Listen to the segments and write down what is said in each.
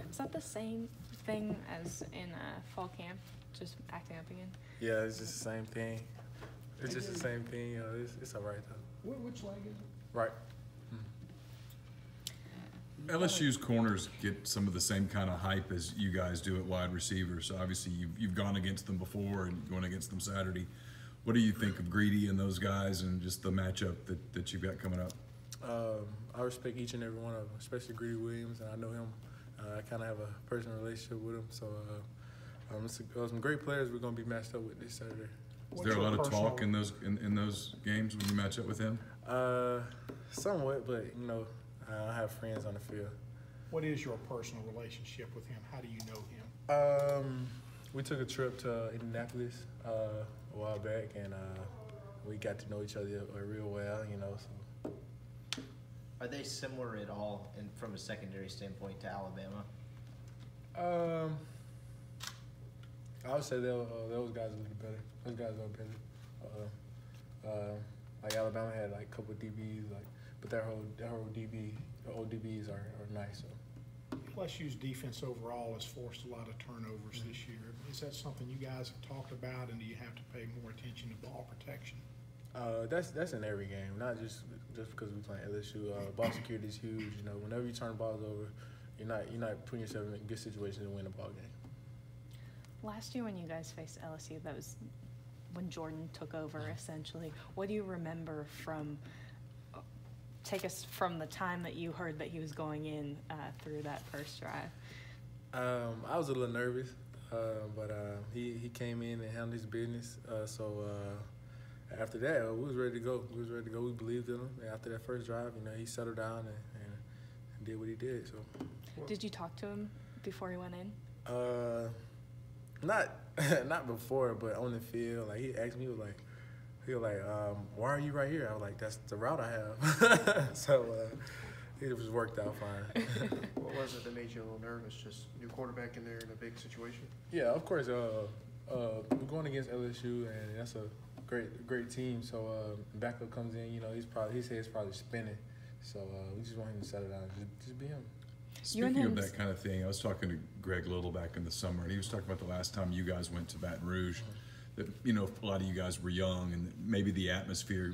Is that the same thing as in fall camp, just acting up again? Yeah, it's just the same thing. It's just the same thing. You know, it's all right though. Which leg is it? Right. LSU's corners get some of the same kind of hype as you guys do at wide receiver. So obviously you've gone against them before and going against them Saturday. What do you think of Greedy and those guys and just the matchup that you've got coming up? I respect each and every one of them, especially Greedy Williams, and I know him. I kind of have a personal relationship with him. So some great players we're going to be matched up with this Saturday. Is there a lot of talk in those games when you match up with him? Somewhat, but you know, I have friends on the field. What is your personal relationship with him? How do you know him? We took a trip to Indianapolis a while back, and we got to know each other real well. You know. So. Are they similar at all, from a secondary standpoint, to Alabama? I would say those guys are a little better. Those guys are better. Like Alabama had like a couple of DBs, but their whole old DBs are nice. So. LSU's defense overall has forced a lot of turnovers this year. Is that something you guys have talked about, and do you have to pay more attention to ball protection? That's in every game, not just because we play LSU. Ball security is huge. You know, whenever you turn the balls over, you're not putting yourself in a good situation to win a ball game. Last year when you guys faced LSU, that was when Jordan took over, essentially. What do you remember from – take us from the time that you heard that he was going in through that first drive? I was a little nervous, but he came in and handled his business. After that, we was ready to go. We believed in him. And after that first drive, you know, he settled down and did what he did. So. Did you talk to him before he went in? Not before, but on the field. Like, he asked me, he was like, why are you right here? I was like, that's the route I have. So it was worked out fine. What was it that made you a little nervous? Just new quarterback in there in a big situation? Yeah, of course. We're going against LSU, and that's a great team. So backup comes in, you know, his head's probably spinning. So we just want him to settle down, just be him. Speaking of that kind of thing, I was talking to Greg Little back in the summer, and he was talking about the last time you guys went to Baton Rouge. That, you know, a lot of you guys were young, and maybe the atmosphere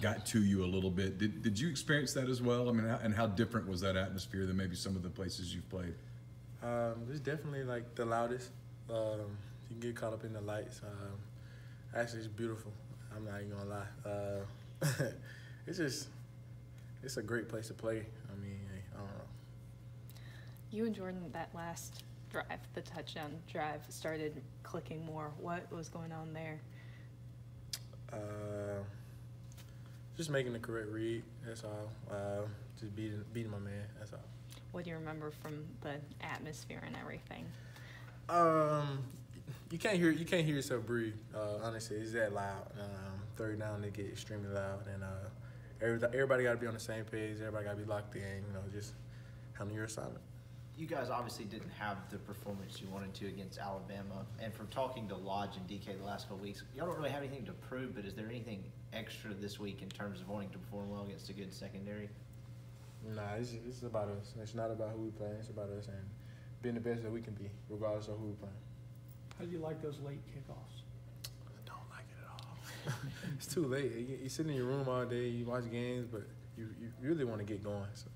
got to you a little bit. Did you experience that as well? I mean, and how different was that atmosphere than maybe some of the places you've played? It's definitely like the loudest. You can get caught up in the lights. Actually, it's beautiful. I'm not even gonna lie. It's a great place to play. I mean, I don't know. You and Jordan, that last drive, the touchdown drive, started clicking more. What was going on there? Just making the correct read. That's all. Just beating my man. That's all. What do you remember from the atmosphere and everything? You can't hear yourself breathe. Honestly, it's that loud. Third down, they get extremely loud, and everybody got to be on the same page. Everybody got to be locked in. You know, just handle your assignment. You guys obviously didn't have the performance you wanted to against Alabama, and from talking to Lodge and DK the last couple weeks, y'all don't really have anything to prove, but is there anything extra this week in terms of wanting to perform well against a good secondary? Nah, it's about us. It's not about who we play. It's about us and being the best that we can be, regardless of who we play. How do you like those late kickoffs? I don't like it at all. It's too late. You sit in your room all day, you watch games, but you really want to get going. So.